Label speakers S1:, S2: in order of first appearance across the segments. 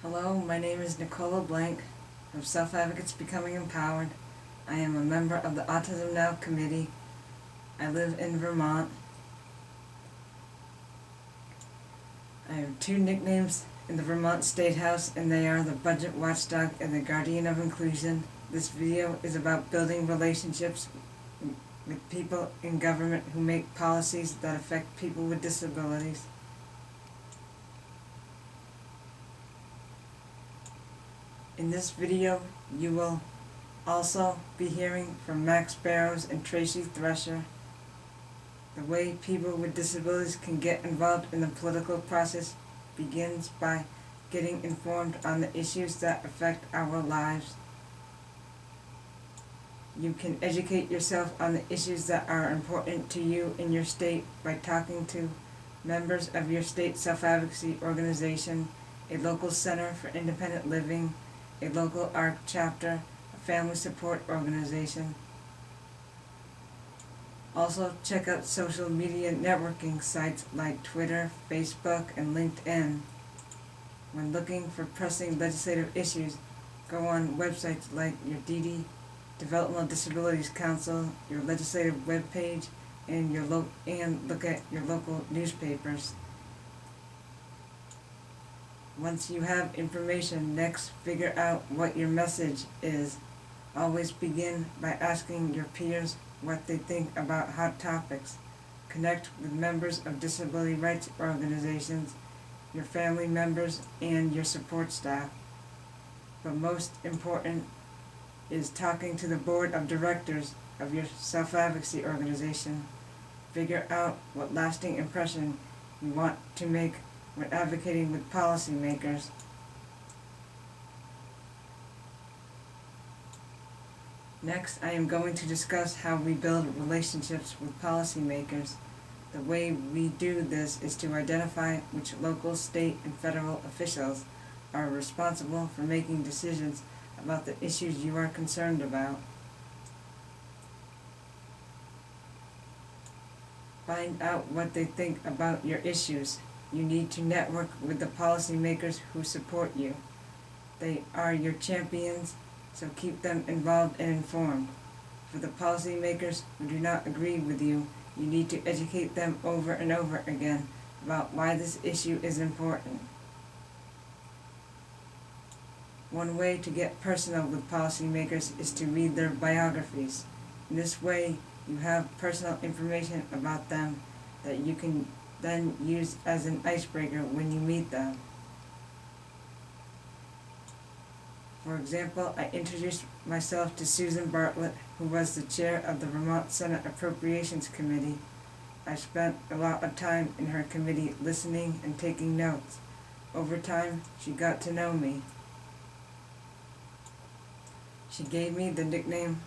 S1: Hello, my name is Nicola Blank from Self Advocates Becoming Empowered. I am a member of the Autism Now Committee. I live in Vermont. I have two nicknames in the Vermont State House, and they are the Budget Watchdog and the Guardian of Inclusion. This video is about building relationships with people in government who make policies that affect people with disabilities. In this video, you will also be hearing from Max Barrows and Tracy Thresher. The way people with disabilities can get involved in the political process begins by getting informed on the issues that affect our lives. You can educate yourself on the issues that are important to you in your state by talking to members of your state self-advocacy organization, a local center for independent living, a local ARC chapter, a family support organization. Also, check out social media networking sites like Twitter, Facebook, and LinkedIn. When looking for pressing legislative issues, go on websites like your Developmental Disabilities Council, your legislative webpage, and look at your local newspapers. Once you have information, next figure out what your message is. Always begin by asking your peers what they think about hot topics. Connect with members of disability rights organizations, your family members, and your support staff. But most important is talking to the board of directors of your self-advocacy organization. Figure out what lasting impression you want to make when advocating with policymakers. Next, I am going to discuss how we build relationships with policymakers. The way we do this is to identify which local, state, and federal officials are responsible for making decisions about the issues you are concerned about. Find out what they think about your issues. You need to network with the policymakers who support you. They are your champions, so keep them involved and informed. For the policymakers who do not agree with you, you need to educate them over and over again about why this issue is important. One way to get personal with policymakers is to read their biographies. In this way, you have personal information about them that you can then use as an icebreaker when you meet them. For example, I introduced myself to Susan Bartlett, who was the chair of the Vermont Senate Appropriations Committee. I spent a lot of time in her committee listening and taking notes. Over time, she got to know me. She gave me the nickname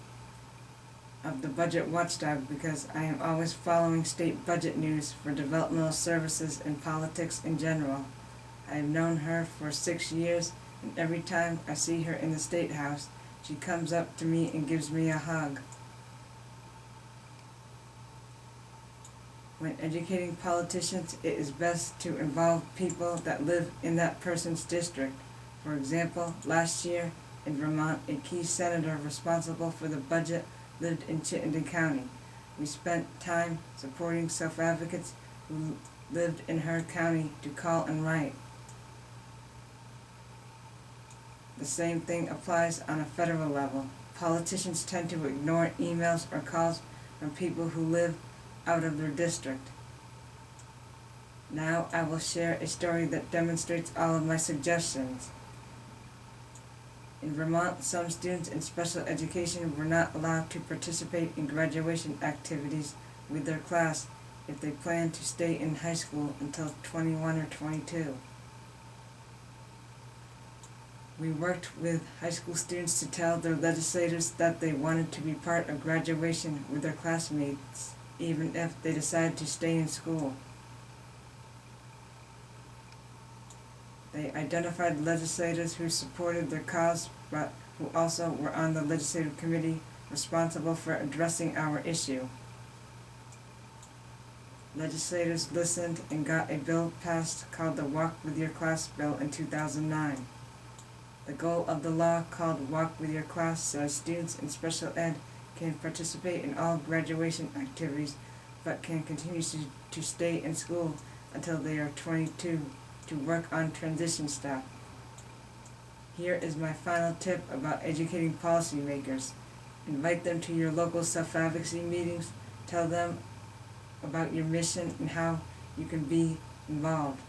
S1: of the Budget Watchdog because I am always following state budget news for developmental services and politics in general. I have known her for 6 years, and every time I see her in the State House, she comes up to me and gives me a hug. When educating politicians, it is best to involve people that live in that person's district. For example, last year in Vermont, a key senator responsible for the budget lived in Chittenden County. We spent time supporting self-advocates who lived in her county to call and write. The same thing applies on a federal level. Politicians tend to ignore emails or calls from people who live out of their district. Now I will share a story that demonstrates all of my suggestions. In Vermont, some students in special education were not allowed to participate in graduation activities with their class if they planned to stay in high school until 21 or 22. We worked with high school students to tell their legislators that they wanted to be part of graduation with their classmates, even if they decided to stay in school. They identified legislators who supported their cause, but who also were on the legislative committee responsible for addressing our issue. Legislators listened and got a bill passed called the Walk With Your Class Bill in 2009. The goal of the law, called Walk With Your Class, says students in special ed can participate in all graduation activities but can continue to stay in school until they are 22 to work on transition staff. Here is my final tip about educating policymakers. Invite them to your local self-advocacy meetings. Tell them about your mission and how you can be involved.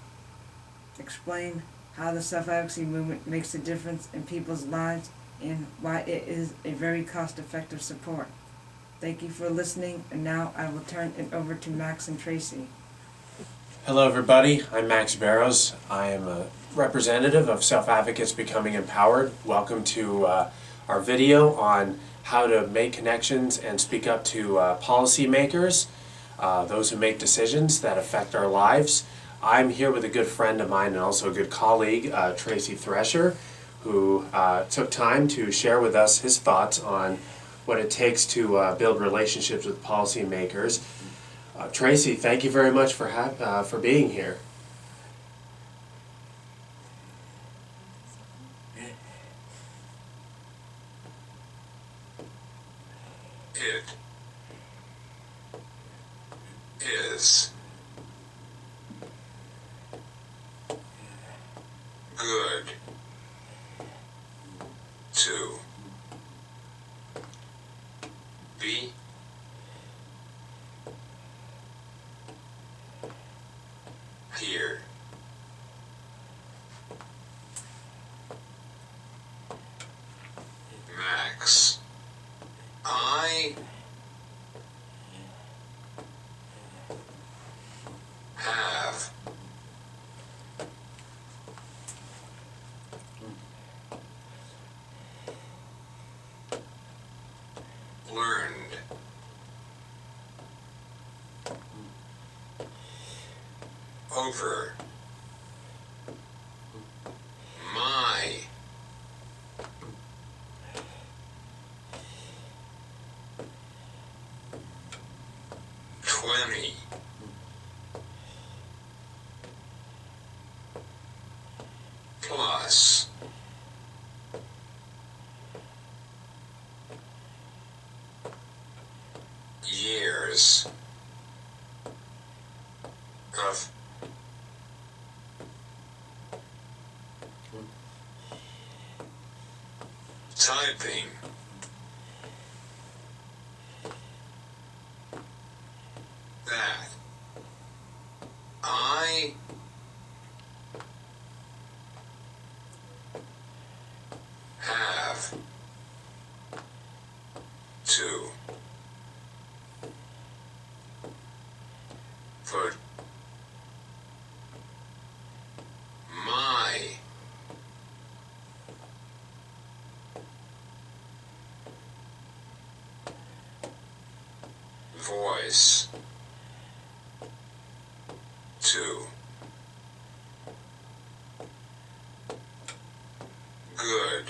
S1: Explain how the self-advocacy movement makes a difference in people's lives and why it is a very cost-effective support. Thank you for listening, and now I will turn it over to Max and Tracy.
S2: Hello everybody, I'm Max Barrows. I am a representative of Self-Advocates Becoming Empowered. Welcome to our video on how to make connections and speak up to policymakers, those who make decisions that affect our lives. I'm here with a good friend of mine and also a good colleague, Tracy Thresher, who took time to share with us his thoughts on what it takes to build relationships with policymakers. Tracy, thank you very much for being here.
S3: It is good to be here. Max, I have learned over my 20 plus years of typing that I have to put my voice to good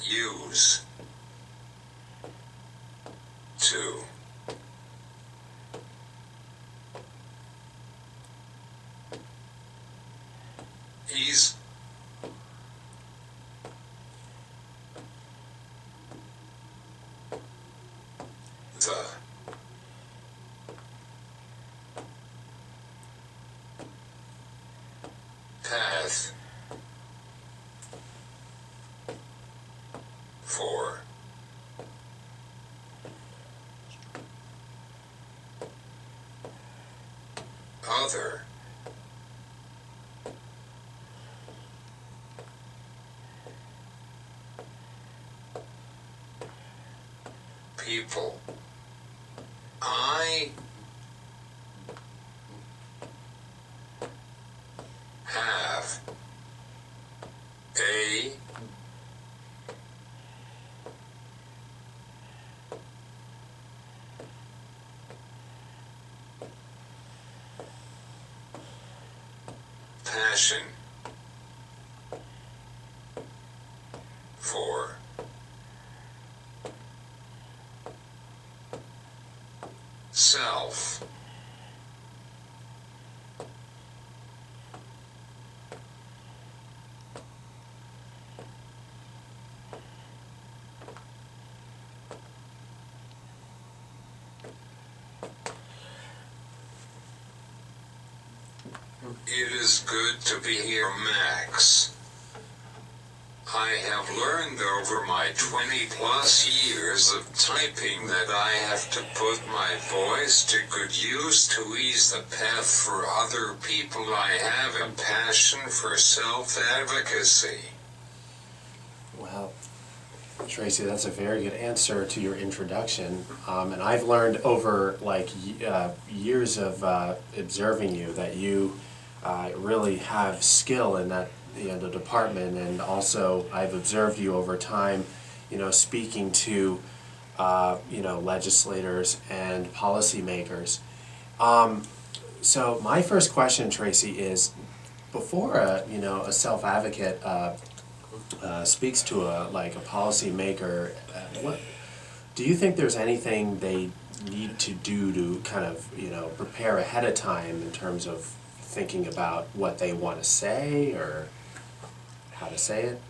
S3: use to ease the path for other people. I have a passion for self It is good to be here, Max. I have learned over my 20+ years of typing that I have to put my voice to good use to ease the path for other people. I have a passion for self-advocacy.
S2: Well, Tracy, that's a very good answer to your introduction. And I've learned over years of observing you that you really have skill in that the department, and also I've observed you over time, speaking to legislators and policymakers. So my first question, Tracy, is before a self-advocate speaks to a policymaker, what do you think there's anything they need to do to kind of prepare ahead of time in terms of thinking about what they want to say or how to say it?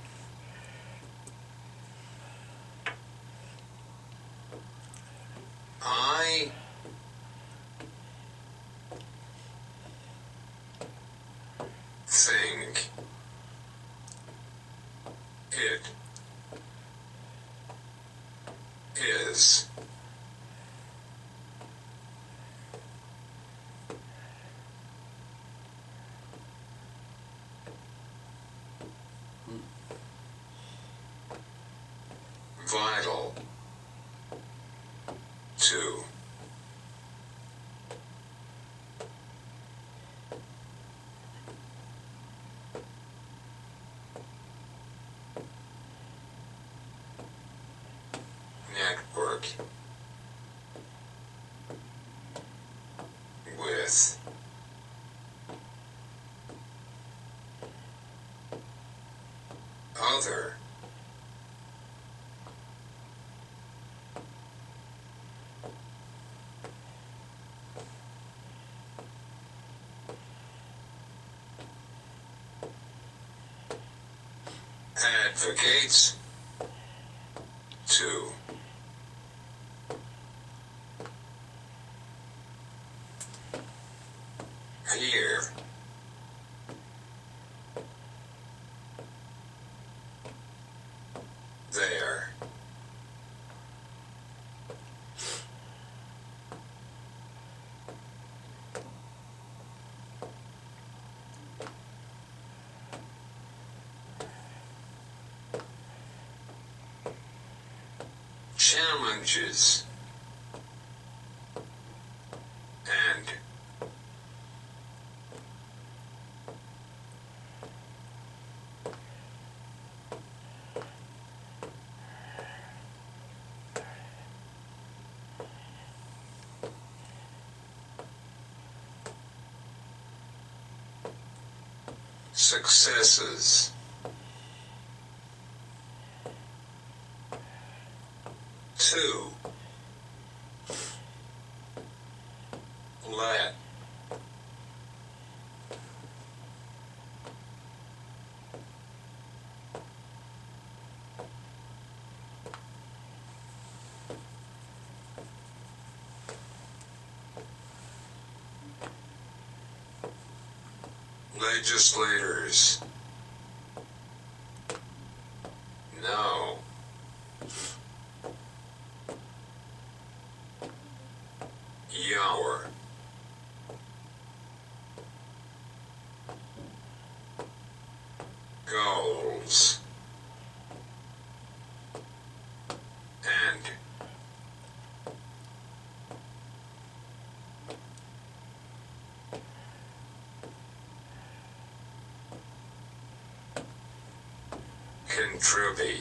S3: I think it is vital to network with other advocates to hear their challenges and successes. Two, let legislators know your goals and contribute.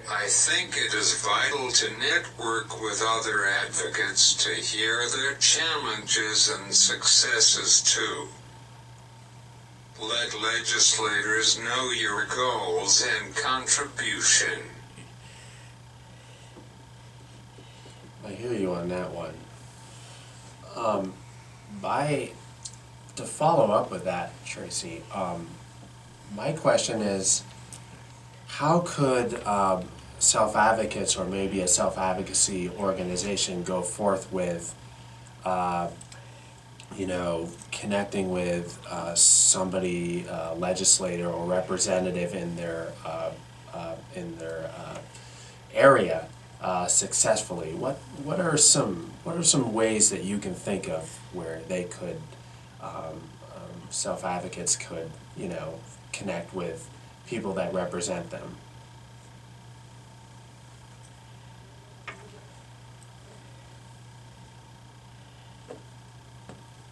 S3: I think it is vital to network with other advocates to hear their challenges and successes too. Let legislators know your goals and contribution.
S2: I hear you on that one. To follow up with that, Tracy, my question is, how could self-advocates or maybe a self-advocacy organization go forth with, connecting with somebody, legislator or representative in their area successfully? What are some ways that you can think of where they could self-advocates could connect with people that represent them?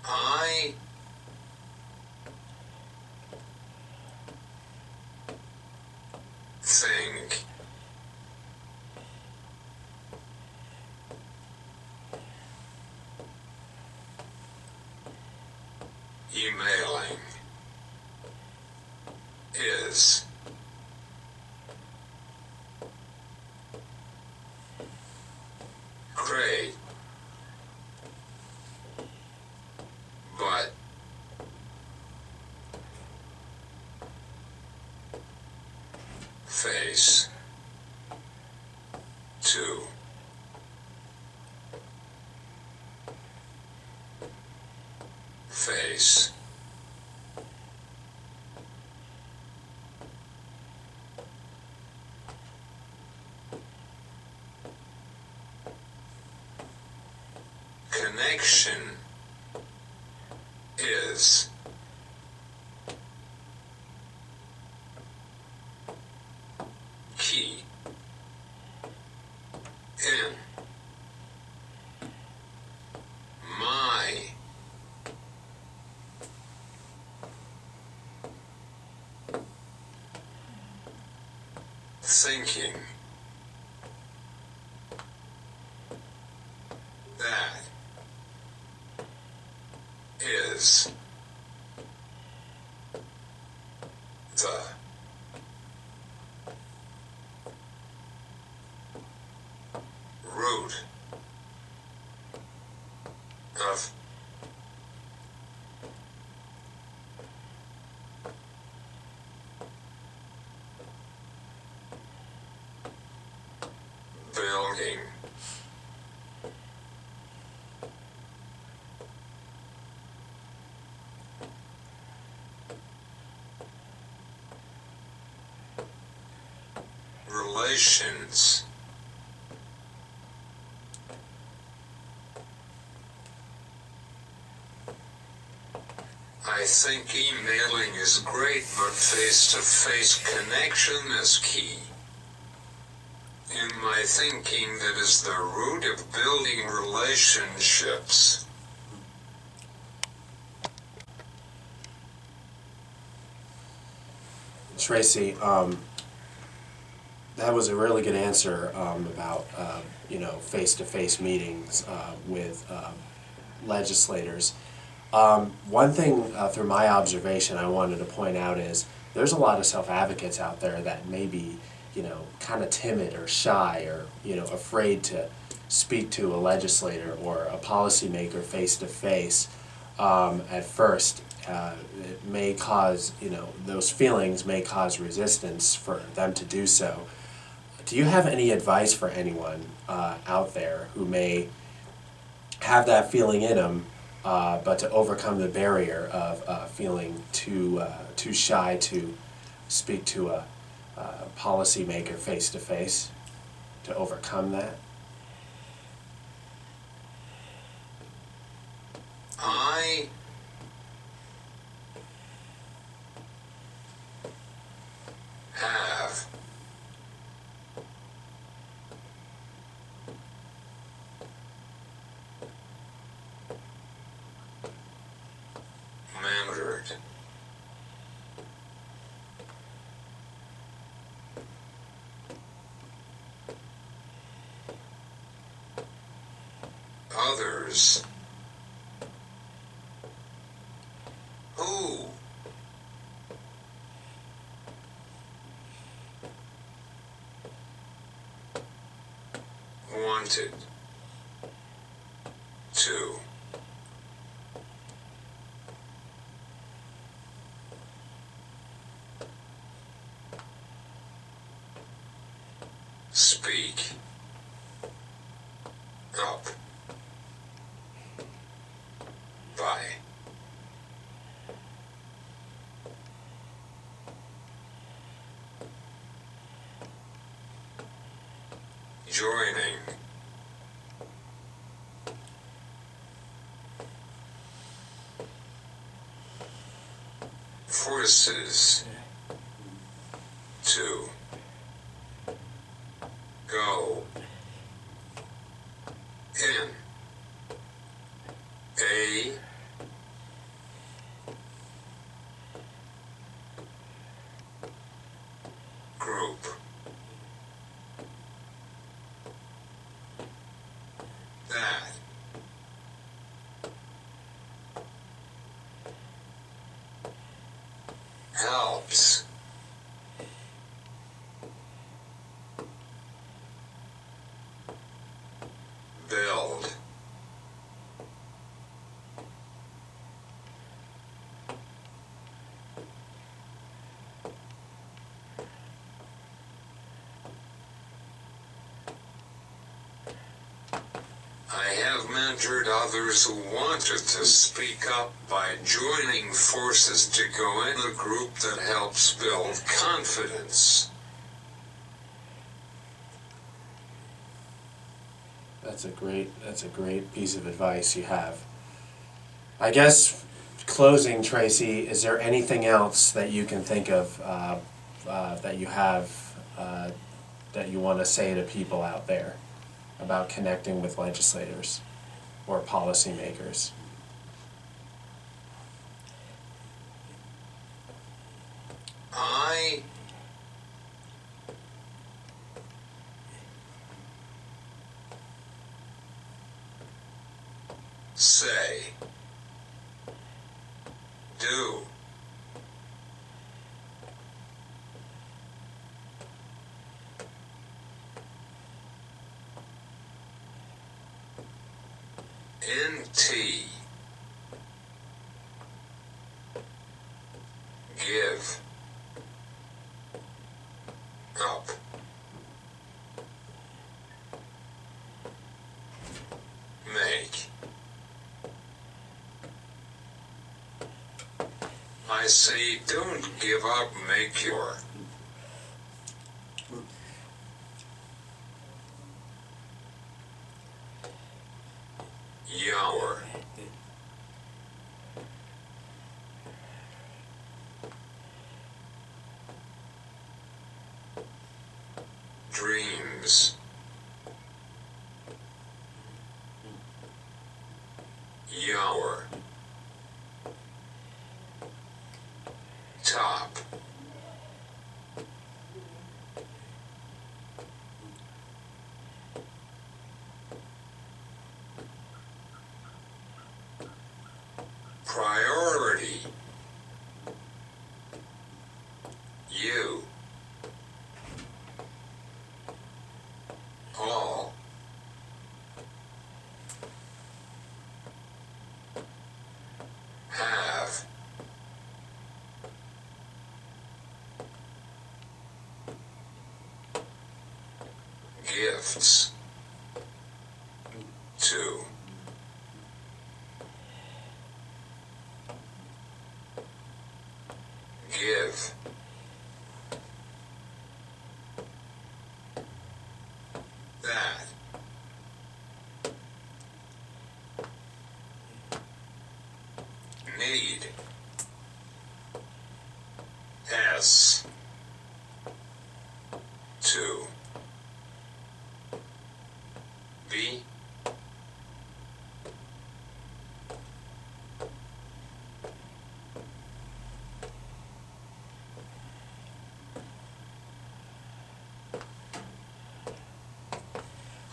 S3: I think emailing is great, but face to face connection is key in my thinking that is the root of building relations. I think emailing is great, but face-to-face connection is key. In my thinking, that is the root of building relationships.
S2: Tracy, that was a really good answer about face-to-face meetings with legislators. One thing through my observation I wanted to point out is there's a lot of self-advocates out there that may be kind of timid or shy or afraid to speak to a legislator or a policymaker face-to-face at first. It may cause, those feelings may cause resistance for them to do so. Do you have any advice for anyone out there who may have that feeling in them, but to overcome the barrier of feeling too shy to speak to a policymaker face to face, to overcome that?
S3: I have mentored others who wanted to Speak up by joining forces to go in a group that helps build I have mentored others who wanted to speak up by joining forces to go in a group that helps build confidence.
S2: That's a great piece of advice you have. I guess, closing, Tracy, is there anything else that you can think of that you have that you want to say to people out there about connecting with legislators or policymakers?
S3: I say, do, NT, give, up, make. I say don't give up, make your your dreams your top priority. You all have gifts to give. That need S to be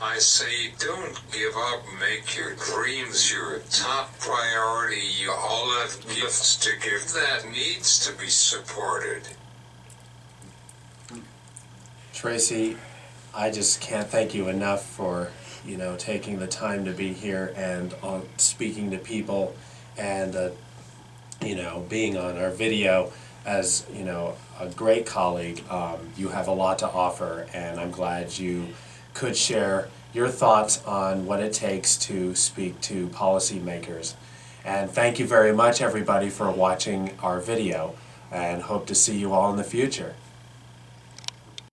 S3: I say don't give up, make your dreams your top priority. You all have gifts to give that needs to be supported.
S2: Tracy, I just can't thank you enough for, taking the time to be here and speaking to people and, being on our video. as you know, a great colleague. You have a lot to offer, and I'm glad you could share your thoughts on what it takes to speak to policymakers. And thank you very much, everybody, for watching our video, and hope to see you all in the future.